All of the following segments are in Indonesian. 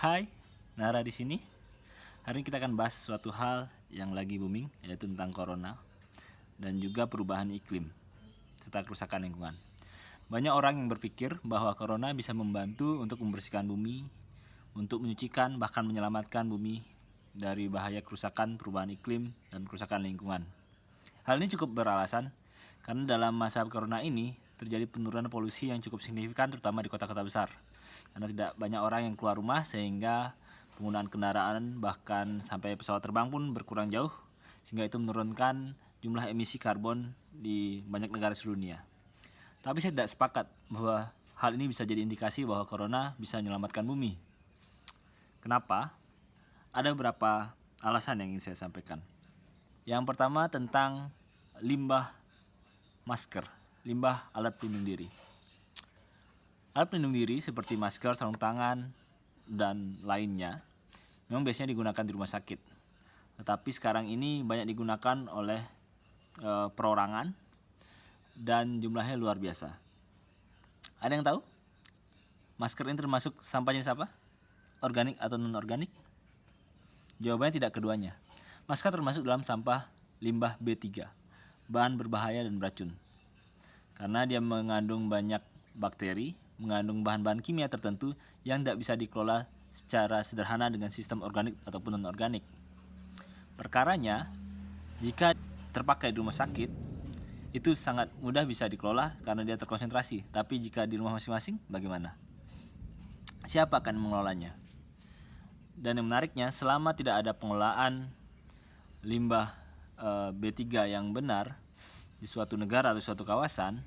Hai, Nara di sini. Hari ini kita akan bahas suatu hal yang lagi booming, yaitu tentang corona dan juga perubahan iklim serta kerusakan lingkungan. Banyak orang yang berpikir bahwa corona bisa membantu untuk membersihkan bumi, untuk menyucikan bahkan menyelamatkan bumi dari bahaya kerusakan perubahan iklim dan kerusakan lingkungan. Hal ini cukup beralasan karena dalam masa corona ini terjadi penurunan polusi yang cukup signifikan terutama di kota-kota besar. Karena tidak banyak orang yang keluar rumah sehingga penggunaan kendaraan bahkan sampai pesawat terbang pun berkurang jauh, sehingga itu menurunkan jumlah emisi karbon di banyak negara seluruh dunia. Tapi saya tidak sepakat bahwa hal ini bisa jadi indikasi bahwa corona bisa menyelamatkan bumi. Kenapa? Ada beberapa alasan yang ingin saya sampaikan. Yang pertama tentang limbah masker, limbah alat pelindung diri. Alat pelindung diri seperti masker, sarung tangan, dan lainnya memang biasanya digunakan di rumah sakit. Tetapi sekarang ini banyak digunakan oleh perorangan dan jumlahnya luar biasa. Ada yang tahu? Masker ini termasuk sampah jenis apa? Organik atau non-organik? Jawabannya tidak keduanya. Masker termasuk dalam sampah limbah B3, bahan berbahaya dan beracun. Karena dia mengandung banyak bakteri, mengandung bahan-bahan kimia tertentu yang tidak bisa dikelola secara sederhana dengan sistem organik ataupun non-organik. Perkaranya, jika terpakai di rumah sakit, itu sangat mudah bisa dikelola karena dia terkonsentrasi. Tapi jika di rumah masing-masing, bagaimana? Siapa akan mengelolanya? Dan yang menariknya, selama tidak ada pengelolaan limbah B3 yang benar di suatu negara atau suatu kawasan,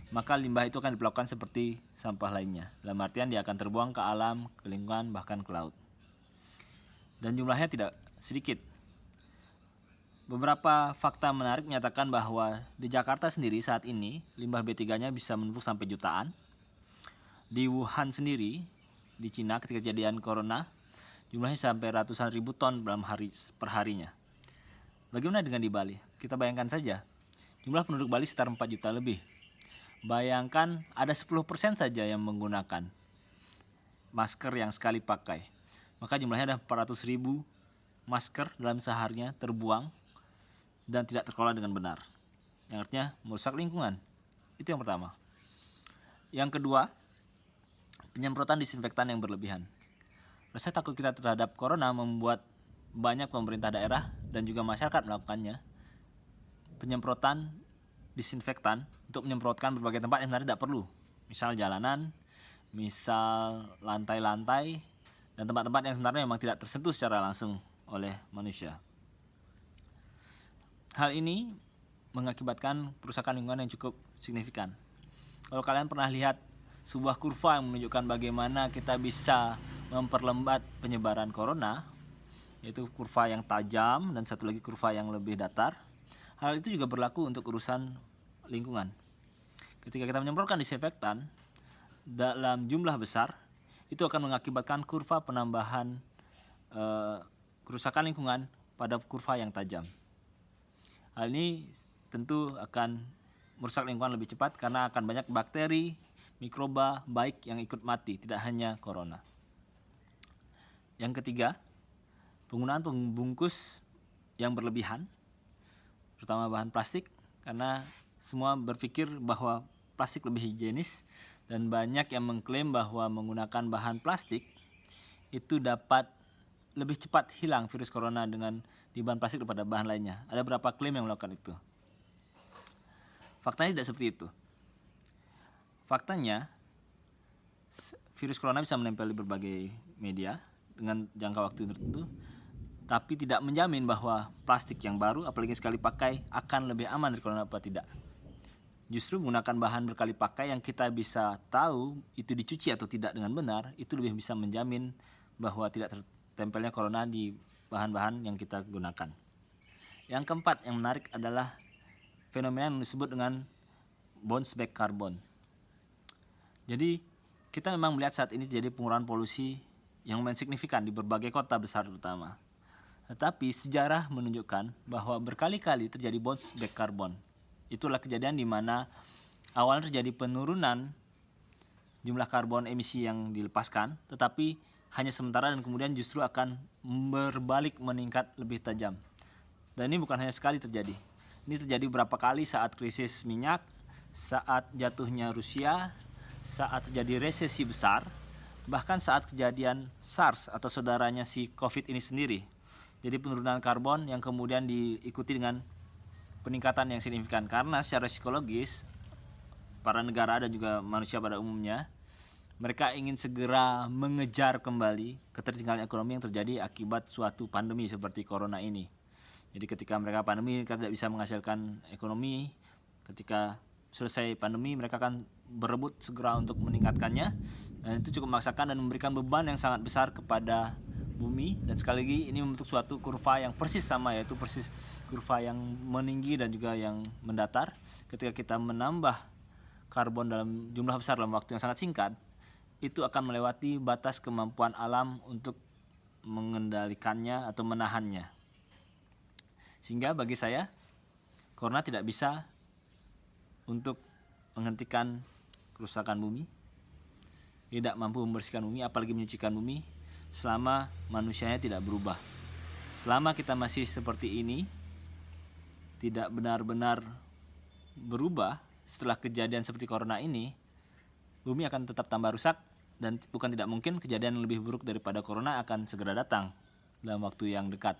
maka limbah itu akan diperlakukan seperti sampah lainnya. Dalam artian dia akan terbuang ke alam, ke lingkungan, bahkan ke laut. Dan jumlahnya tidak sedikit. Beberapa fakta menarik menyatakan bahwa di Jakarta sendiri saat ini limbah B3-nya bisa menumpuk sampai jutaan. Di Wuhan sendiri, di Cina ketika kejadian corona, jumlahnya sampai ratusan ribu ton dalam perharinya. Bagaimana dengan di Bali? Kita bayangkan saja, jumlah penduduk Bali sekitar 4 juta lebih. Bayangkan ada 10% saja yang menggunakan masker yang sekali pakai. Maka jumlahnya ada 400 ribu masker dalam seharinya terbuang dan tidak terkelola dengan benar. Yang artinya merusak lingkungan. Itu yang pertama. Yang kedua, penyemprotan disinfektan yang berlebihan. Rasa takut kita terhadap corona membuat banyak pemerintah daerah dan juga masyarakat melakukannya. Penyemprotan disinfektan untuk menyemprotkan berbagai tempat yang sebenarnya tidak perlu. Misal jalanan, misal lantai-lantai, dan tempat-tempat yang sebenarnya memang tidak tersentuh secara langsung oleh manusia. Hal ini mengakibatkan kerusakan lingkungan yang cukup signifikan. Kalau kalian pernah lihat sebuah kurva yang menunjukkan bagaimana kita bisa memperlambat penyebaran corona, yaitu kurva yang tajam dan satu lagi kurva yang lebih datar. Hal itu juga berlaku untuk urusan lingkungan. Ketika kita menyemprotkan disinfektan dalam jumlah besar, itu akan mengakibatkan kurva penambahan kerusakan lingkungan pada kurva yang tajam. Hal ini tentu akan merusak lingkungan lebih cepat karena akan banyak bakteri, mikroba baik yang ikut mati, tidak hanya corona. Yang ketiga, penggunaan pembungkus yang berlebihan, terutama bahan plastik, karena semua berpikir bahwa plastik lebih higienis dan banyak yang mengklaim bahwa menggunakan bahan plastik itu dapat lebih cepat hilang virus corona dengan di bahan plastik daripada bahan lainnya. Ada beberapa klaim yang melakukan itu. Faktanya tidak seperti itu. Faktanya, virus corona bisa menempel di berbagai media dengan jangka waktu tertentu, tapi tidak menjamin bahwa plastik yang baru, apalagi sekali pakai, akan lebih aman dari corona apa tidak. Justru menggunakan bahan berkali pakai yang kita bisa tahu itu dicuci atau tidak dengan benar, itu lebih bisa menjamin bahwa tidak tertempelnya corona di bahan-bahan yang kita gunakan. Yang keempat yang menarik adalah fenomena yang disebut dengan bounce back carbon. Jadi kita memang melihat saat ini terjadi pengurangan polusi yang lumayan signifikan di berbagai kota besar terutama. Tetapi sejarah menunjukkan bahwa berkali-kali terjadi bounce back carbon. Itulah kejadian di mana awalnya terjadi penurunan jumlah karbon emisi yang dilepaskan, tetapi hanya sementara dan kemudian justru akan berbalik meningkat lebih tajam. Dan ini bukan hanya sekali terjadi. Ini terjadi beberapa kali saat krisis minyak, saat jatuhnya Rusia, saat terjadi resesi besar, bahkan saat kejadian SARS atau saudaranya si COVID ini sendiri. Jadi penurunan karbon yang kemudian diikuti dengan peningkatan yang signifikan, karena secara psikologis para negara dan juga manusia pada umumnya, mereka ingin segera mengejar kembali ketertinggalan ekonomi yang terjadi akibat suatu pandemi seperti corona ini. Jadi ketika mereka pandemi, mereka tidak bisa menghasilkan ekonomi. Ketika selesai pandemi, mereka akan berebut segera untuk meningkatkannya, dan itu cukup memaksakan dan memberikan beban yang sangat besar kepada bumi. Dan sekali lagi ini membentuk suatu kurva yang persis sama, yaitu persis kurva yang meninggi dan juga yang mendatar. Ketika kita menambah karbon dalam jumlah besar dalam waktu yang sangat singkat, itu akan melewati batas kemampuan alam untuk mengendalikannya atau menahannya. Sehingga bagi saya, corona tidak bisa untuk menghentikan kerusakan bumi, tidak mampu membersihkan bumi, apalagi menyucikan bumi, selama manusianya tidak berubah. Selama kita masih seperti ini, tidak benar-benar berubah setelah kejadian seperti corona ini, bumi akan tetap tambah rusak, dan bukan tidak mungkin kejadian yang lebih buruk daripada corona akan segera datang dalam waktu yang dekat.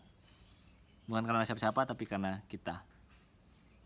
Bukan karena siapa-siapa, tapi karena kita.